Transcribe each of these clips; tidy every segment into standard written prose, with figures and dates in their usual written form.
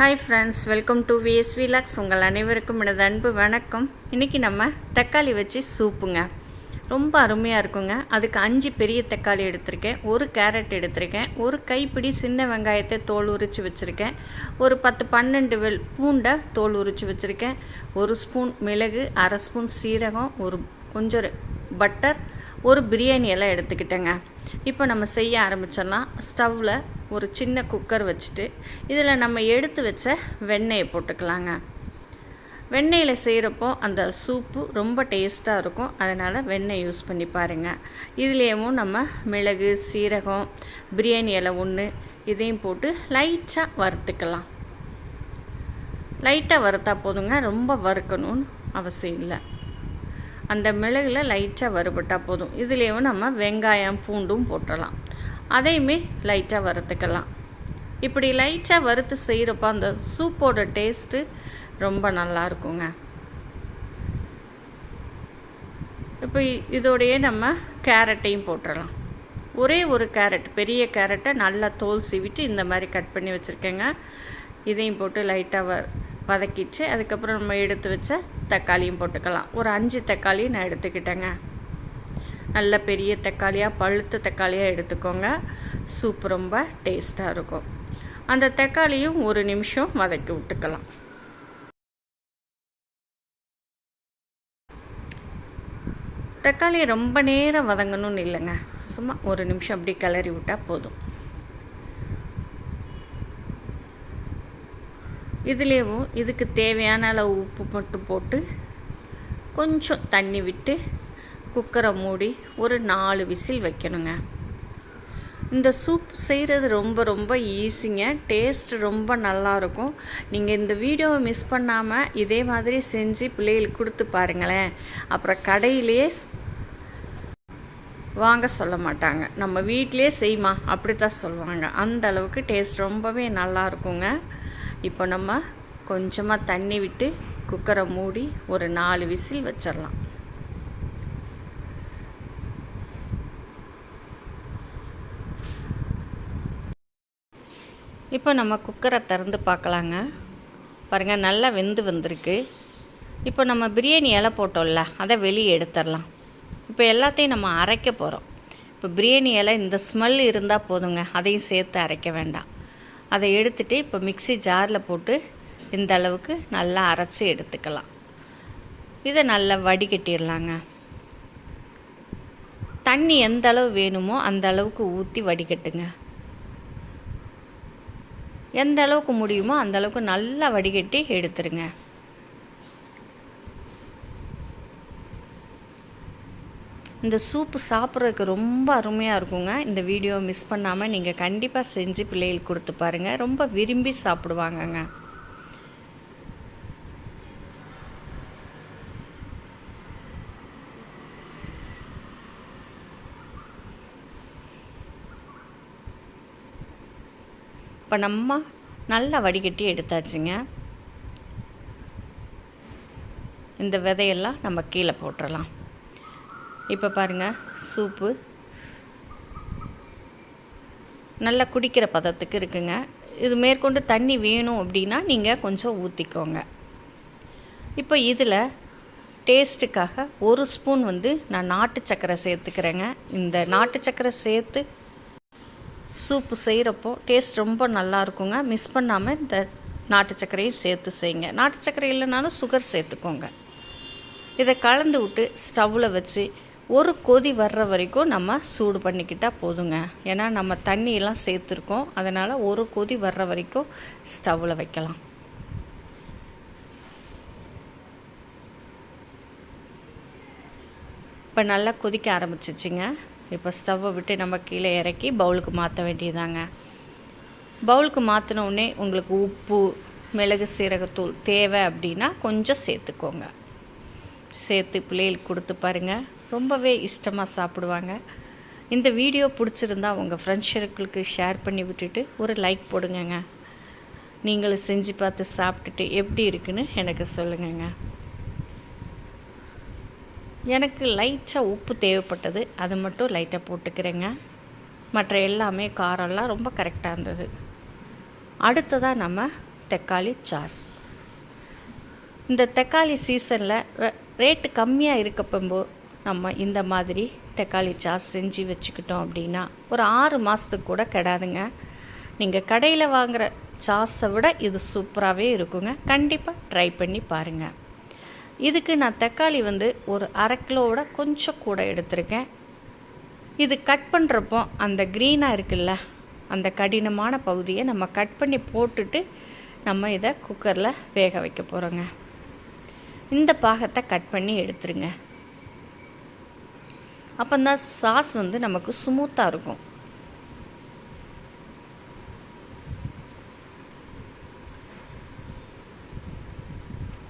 Hi friends, welcome to VSV logs. உங்கள் அனைவருக்கும் எனது அன்பு வணக்கம். இன்றைக்கி நம்ம தக்காளி வச்சு சூப்புங்க. ரொம்ப அருமையாக இருக்குங்க. அதுக்கு 5 பெரிய தக்காளி எடுத்திருக்கேன், 1 கேரட் எடுத்திருக்கேன், 1 கைப்பிடி சின்ன வெங்காயத்தை தோல் உரித்து வச்சுருக்கேன், ஒரு 10-12 பூண்டை தோல் உரித்து வச்சுருக்கேன், 1 ஸ்பூன் மிளகு, 1/2 ஸ்பூன் சீரகம், கொஞ்சம் பட்டர், ஒரு பிரியாணி எல்லாம் எடுத்துக்கிட்டேங்க. இப்போ நம்ம செய்ய ஆரம்பிச்சிடலாம். ஸ்டவ்வில் ஒரு சின்ன குக்கர் வச்சுட்டு இதில் நம்ம எடுத்து வச்ச வெண்ணெயை போட்டுக்கலாங்க. வெண்ணெயில் செய்கிறப்போ அந்த சூப்பு ரொம்ப டேஸ்ட்டாக இருக்கும். அதனால் வெண்ணெய் யூஸ் பண்ணி பாருங்கள். இதுலேயும் நம்ம மிளகு, சீரகம், பிரியாணி இலை 1 இதையும் போட்டு லைட்டாக வறுத்துக்கலாம். லைட்டாக வறுத்தா போதுங்க, ரொம்ப வறுக்கணும்னு அவசியம் இல்லை. அந்த மிளகில் லைட்டாக வறுபட்டால் போதும். இதுலேயும் நம்ம வெங்காயம், பூண்டும் போட்டுடலாம். அதையுமே லைட்டாக வறுத்துக்கலாம். இப்படி லைட்டாக வறுத்து செய்கிறப்ப அந்த சூப்போட டேஸ்ட்டு ரொம்ப நல்லா இருக்குங்க. இப்போ இதோடையே நம்ம கேரட்டையும் போட்டுடலாம். ஒரே ஒரு கேரட், பெரிய கேரட்டை நல்லா தோல் சீவிட்டு இந்த மாதிரி கட் பண்ணி வச்சுருக்கேங்க. இதையும் போட்டு லைட்டாக வதக்கிட்டு அதுக்கப்புறம் நம்ம எடுத்து வச்ச தக்காளியும் போட்டுக்கலாம். ஒரு 5 தக்காளி நான் எடுத்துக்கிட்டேங்க. நல்ல பெரிய தக்காளியாக, பழுத்த தக்காளியாக எடுத்துக்கோங்க. சூப் ரொம்ப டேஸ்ட்டாக இருக்கும். அந்த தக்காளியும் 1 நிமிஷம் வதக்கி விட்டுக்கலாம். தக்காளி ரொம்ப நேரம் வதங்கணும்னு இல்லைங்க, சும்மா 1 நிமிஷம் அப்படி கிளறி விட்டால் போதும். இதுலேயும் இதுக்கு தேவையான அளவு உப்பு மட்டும் போட்டு கொஞ்சம் தண்ணி விட்டு குக்கரை மூடி ஒரு 4 விசில் வைக்கணுங்க. இந்த சூப் செய்கிறது ரொம்ப ரொம்ப ஈஸிங்க. டேஸ்ட் ரொம்ப நல்லாயிருக்கும். நீங்கள் இந்த வீடியோவை மிஸ் பண்ணாமல் இதே மாதிரி செஞ்சு பிள்ளைகளுக்கு கொடுத்து பாருங்களேன். அப்புறம் கடையிலேயே வாங்க சொல்ல மாட்டாங்க, நம்ம வீட்டிலே செய்யுமா அப்படி தான் சொல்லுவாங்க. அந்த அளவுக்கு டேஸ்ட் ரொம்பவே நல்லா இருக்குங்க. இப்போ நம்ம கொஞ்சமாக தண்ணி விட்டு குக்கரை மூடி ஒரு 4 விசில் வச்சிடலாம். இப்போ நம்ம குக்கரை திறந்து பார்க்கலாங்க. பாருங்கள், நல்லா வெந்து வந்திருக்கு. இப்போ நம்ம பிரியாணி இலை போட்டோம்ல, அதை வெளியே எடுத்துடலாம். இப்போ எல்லாத்தையும் நம்ம அரைக்க போகிறோம். இப்போ பிரியாணி இலை இந்த ஸ்மெல் இருந்தால் போதுங்க, அதையும் சேர்த்து அரைக்க வேண்டாம். அதை எடுத்துகிட்டு இப்போ மிக்ஸி ஜாரில் போட்டு இந்த அளவுக்கு நல்லா அரைச்சி எடுத்துக்கலாம். இதை நல்லா வடிகட்டிடலாங்க. தண்ணி எந்த அளவு வேணுமோ அந்த அளவுக்கு ஊற்றி வடிகட்டுங்க. எந்த அளவுக்கு முடியுமோ அந்த அளவுக்கு நல்லா வடிகட்டி எடுத்துருங்க. இந்த சூப்பு சாப்பிட்றதுக்கு ரொம்ப அருமையாக இருக்குங்க. இந்த வீடியோவை மிஸ் பண்ணாமல் நீங்கள் கண்டிப்பாக செஞ்சு பிள்ளைகளுக்கு கொடுத்து பாருங்கள். ரொம்ப விரும்பி சாப்பிடுவாங்கங்க. இப்போ நம்ம நல்லா வடிகட்டி எடுத்தாச்சுங்க. இந்த விதையெல்லாம் நம்ம கீழே போட்டுடலாம். இப்போ பாருங்கள், சூப்பு நல்லா குடிக்கிற பதத்துக்கு இருக்குங்க. இது மேற்கொண்டு தண்ணி வேணும் அப்படின்னா நீங்கள் கொஞ்சம் ஊற்றிக்கோங்க. இப்போ இதில் டேஸ்ட்டுக்காக 1 ஸ்பூன் நான் நாட்டு சர்க்கரை சேர்த்துக்கிறேங்க. இந்த நாட்டு சர்க்கரை சேர்த்து சூப்பு செய்கிறப்போ டேஸ்ட் ரொம்ப நல்லா இருக்குங்க. மிஸ் பண்ணாமல் இந்த நாட்டு சர்க்கரையும் சேர்த்து செய்யுங்க. நாட்டு சர்க்கரை இல்லைனாலும் சுகர் சேர்த்துக்கோங்க. இதை கலந்து விட்டு ஸ்டவ்வில் வச்சு ஒரு கொதி வர்ற வரைக்கும் நம்ம சூடு பண்ணிக்கிட்டால் போதுங்க. ஏன்னா நம்ம தண்ணியெல்லாம் சேர்த்துருக்கோம், அதனால் ஒரு கொதி வர்ற வரைக்கும் ஸ்டவ்வில் வைக்கலாம். இப்போ நல்லா கொதிக்க ஆரம்பிச்சிச்சிங்க. இப்போ ஸ்டவ்வை விட்டு நம்ம கீழே இறக்கி பவுலுக்கு மாற்ற வேண்டியதாங்க. பவுலுக்கு மாற்றினோடனே உங்களுக்கு உப்பு, மிளகு, சீரகத்தூள் தேவை அப்படின்னா கொஞ்சம் சேர்த்துக்கோங்க. சேர்த்து பிள்ளைகளுக்கு கொடுத்து பாருங்கள், ரொம்பவே இஷ்டமாக சாப்பிடுவாங்க. இந்த வீடியோ பிடிச்சிருந்தா உங்கள் ஃப்ரெண்ட்ஸ் சர்க்கிளுக்கு ஷேர் பண்ணி விட்டுட்டு ஒரு லைக் போடுங்கங்க. நீங்களும் செஞ்சு பார்த்து சாப்பிட்டுட்டு எப்படி இருக்குன்னு எனக்கு சொல்லுங்கங்க. எனக்கு லைட்டாக உப்பு தேவைப்பட்டது, அது மட்டும் லைட்டாக போட்டுக்கிறேங்க. மற்ற எல்லாமே காரம்லாம் ரொம்ப கரெக்டாக இருந்தது. அடுத்ததாக நம்ம தக்காளி சாஸ். இந்த தக்காளி சீசனில் ரேட்டு கம்மியாக இருக்கப்போ நம்ம இந்த மாதிரி தக்காளி சாஸ் செஞ்சு வச்சுக்கிட்டோம் அப்படின்னா ஒரு 6 மாதத்துக்கு கூட கெடாதுங்க. நீங்கள் கடையில் வாங்குகிற சாஸை விட இது சூப்பராகவே இருக்குங்க. கண்டிப்பாக ட்ரை பண்ணி பாருங்கள். இதுக்கு நான் தக்காளி ஒரு 1/2 கிலோவோட கொஞ்சம் கூட எடுத்திருக்கேன். இது கட் பண்ணுறப்போ அந்த க்ரீனாக இருக்குல்ல, அந்த கடினமான பகுதியை நம்ம கட் பண்ணி போட்டுட்டு நம்ம இதை குக்கரில் வேக வைக்க போகிறோங்க. இந்த பாகத்தை கட் பண்ணி எடுத்துருங்க. அப்போ தான் சாஸ் நமக்கு ஸ்மூத்தாக இருக்கும்.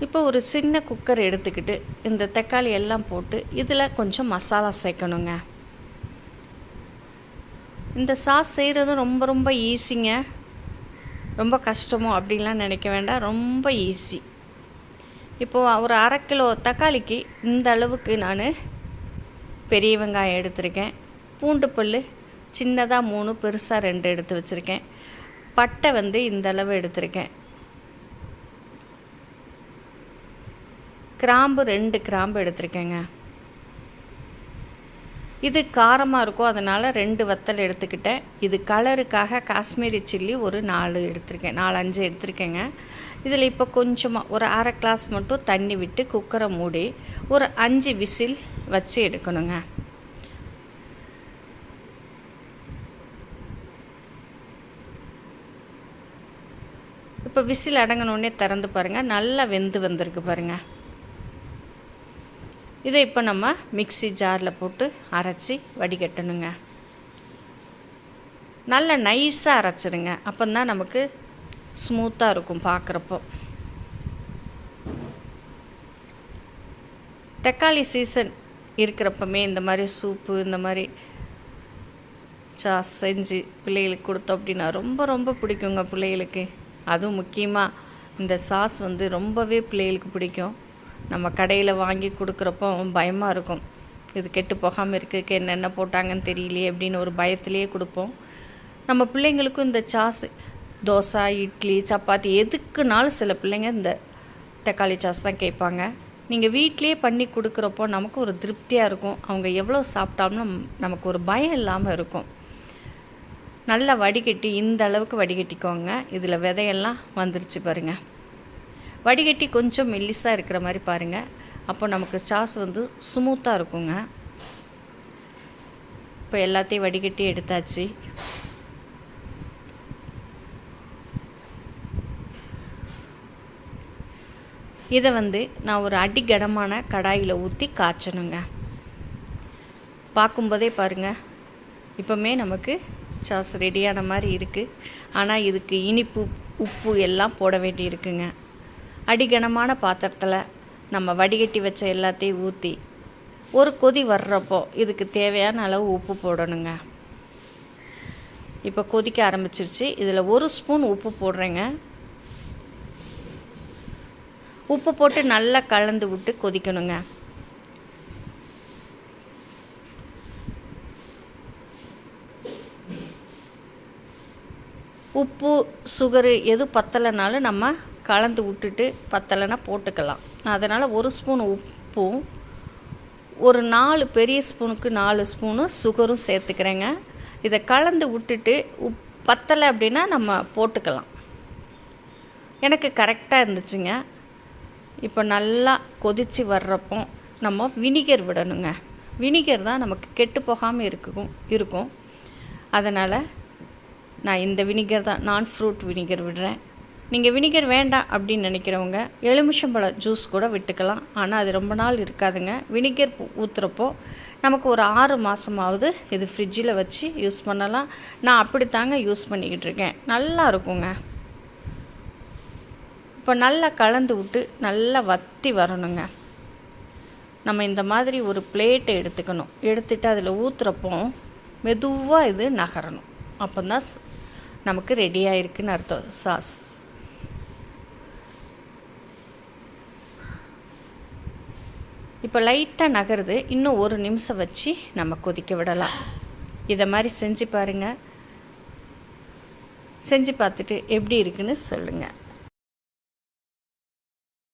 இப்போ ஒரு சின்ன குக்கர் எடுத்துக்கிட்டு இந்த தக்காளி எல்லாம் போட்டு இதில் கொஞ்சம் மசாலா சேர்க்கணுங்க. இந்த சாஸ் செய்கிறது ரொம்ப ரொம்ப ஈஸிங்க. ரொம்ப கஷ்டமோ அப்படின்லாம் நினைக்க வேண்டாம், ரொம்ப ஈஸி. இப்போது ஒரு 1/2 கிலோ தக்காளிக்கு இந்த அளவுக்கு நான் பெரிய வெங்காயம் எடுத்திருக்கேன். பூண்டு பல் சின்னதாக 3, பெருசாக 2 எடுத்து வச்சுருக்கேன். பட்டை இந்த அளவு எடுத்திருக்கேன். கிராம்பு 2 கிராம்பு எடுத்திருக்கேங்க. இது காரமாக இருக்கும், அதனால் 2 வத்தல் எடுத்துக்கிட்டேன். இது கலருக்காக காஷ்மீரி சில்லி ஒரு 4 எடுத்திருக்கேன், 4-5 எடுத்திருக்கேங்க. இதில் இப்போ கொஞ்சமாக ஒரு 1/2 கிளாஸ் மட்டும் தண்ணி விட்டு குக்கரை மூடி ஒரு 5 விசில் வச்சு எடுக்கணுங்க. இப்போ விசில் அடங்கினோடனே திறந்து பாருங்கள், நல்லா வெந்து வந்திருக்கு பாருங்கள். இதை இப்போ நம்ம மிக்ஸி ஜாரில் போட்டு அரைச்சி வடிகட்டணுங்க. நல்லா நைஸாக அரைச்சிடுங்க, அப்போ தான் நமக்கு ஸ்மூத்தாக இருக்கும் பார்க்குறப்போ. தக்காளி சீசன் இருக்கிறப்பமே இந்த மாதிரி சூப்பு, இந்த மாதிரி சாஸ் செஞ்சு பிள்ளைகளுக்கு கொடுத்தோம் அப்படின்னா ரொம்ப ரொம்ப பிடிக்குங்க பிள்ளைகளுக்கு. அதுவும் முக்கியமாக இந்த சாஸ் ரொம்பவே பிள்ளைகளுக்கு பிடிக்கும். நம்ம கடையில் வாங்கி கொடுக்குறப்போ பயமாக இருக்கும், இது கெட்டு போகாமல் இருக்குது, என்னென்ன போட்டாங்கன்னு தெரியலையே அப்படின்னு ஒரு பயத்திலேயே கொடுப்போம். நம்ம பிள்ளைங்களுக்கும் இந்த சாஸ் தோசை, இட்லி, சப்பாத்தி எதுக்குனாலும் சில பிள்ளைங்க இந்த தக்காளி சாஸ் தான் கேட்பாங்க. நீங்கள் வீட்டிலே பண்ணி கொடுக்குறப்போ நமக்கு ஒரு திருப்தியாக இருக்கும். அவங்க எவ்வளோ சாப்பிட்டாலும் நமக்கு ஒரு பயம் இல்லாமல் இருக்கும். நல்லா வடிகட்டி இந்த அளவுக்கு வடிகட்டிக்கோங்க. இதில் விதையெல்லாம் வந்துருச்சு பாருங்கள். வடிகட்டி கொஞ்சம் மெல்லிஸாக இருக்கிற மாதிரி பாருங்கள், அப்போ நமக்கு சாஸ் ஸ்மூத்தாக இருக்குங்க. இப்போ எல்லாத்தையும் வடிகட்டி எடுத்தாச்சு. இதை நான் ஒரு அடிகனமான கடாயில் ஊற்றி காய்ச்சணுங்க. பார்க்கும்போதே பாருங்கள், இப்போமே நமக்கு சாஸ் ரெடியான மாதிரி இருக்குது. ஆனால் இதுக்கு இனிப்பு, உப்பு எல்லாம் போட வேண்டி இருக்குங்க. அடிகனமான பாத்திரத்தில் நம்ம வடிகட்டி வச்ச எல்லாத்தையும் ஊற்றி ஒரு கொதி வர்றப்போ இதுக்கு தேவையான அளவு உப்பு போடணுங்க. இப்போ கொதிக்க ஆரம்பிச்சிருச்சு. இதில் 1 ஸ்பூன் உப்பு போடுறேங்க. உப்பு போட்டு நல்லா கலந்து விட்டு கொதிக்கணுங்க. உப்பு, சுகரு எது பத்தலைனாலும் நம்ம கலந்து விட்டுட்டு பத்தலைன்னா போட்டுக்கலாம். அதனால் 1 ஸ்பூன் உப்பும் ஒரு 4 பெரிய ஸ்பூனுக்கு 4 ஸ்பூனு சுகரும் சேர்த்துக்கிறேங்க. இதை கலந்து விட்டுட்டு பத்தலை அப்படின்னா நம்ம போட்டுக்கலாம். எனக்கு கரெக்டாக இருந்துச்சுங்க. இப்போ நல்லா கொதித்து வர்றப்போ நம்ம வினிகர் விடணுங்க. வினிகர் தான் நமக்கு கெட்டு போகாமல் இருக்கும். அதனால் நான் இந்த வினிகர் தான், நான் ஃப்ரூட் வினிகர் விடுறேன். நீங்கள் வினிகர் வேண்டாம் அப்படின்னு நினைக்கிறவங்க எலுமிச்சம்பழ ஜூஸ் கூட விட்டுக்கலாம். ஆனால் அது ரொம்ப நாள் இருக்காதுங்க. வினிகர் ஊற்றுறப்போ நமக்கு ஒரு 6 மாதமாவது இது ஃப்ரிட்ஜில் வச்சு யூஸ் பண்ணலாம். நான் அப்படித்தாங்க யூஸ் பண்ணிக்கிட்டு இருக்கேன். நல்லா இருக்குங்க. இப்போ நல்லா கலந்து விட்டு நல்லா வற்றி வரணுங்க. நம்ம இந்த மாதிரி ஒரு பிளேட்டை எடுத்துக்கணும். எடுத்துகிட்டு அதில் ஊற்றுறப்போ மெதுவாக இது நகரணும். அப்போ தான் நமக்கு ரெடியாக இருக்குதுன்னு அர்த்தம் சாஸ். இப்போ லைட்டாக நகருது. இன்னும் 1 நிமிஷம் வச்சு நம்ம கொதிக்க விடலாம். இதை மாதிரி செஞ்சு பாருங்கள். செஞ்சு பார்த்துட்டு எப்படி இருக்குன்னு சொல்லுங்கள்.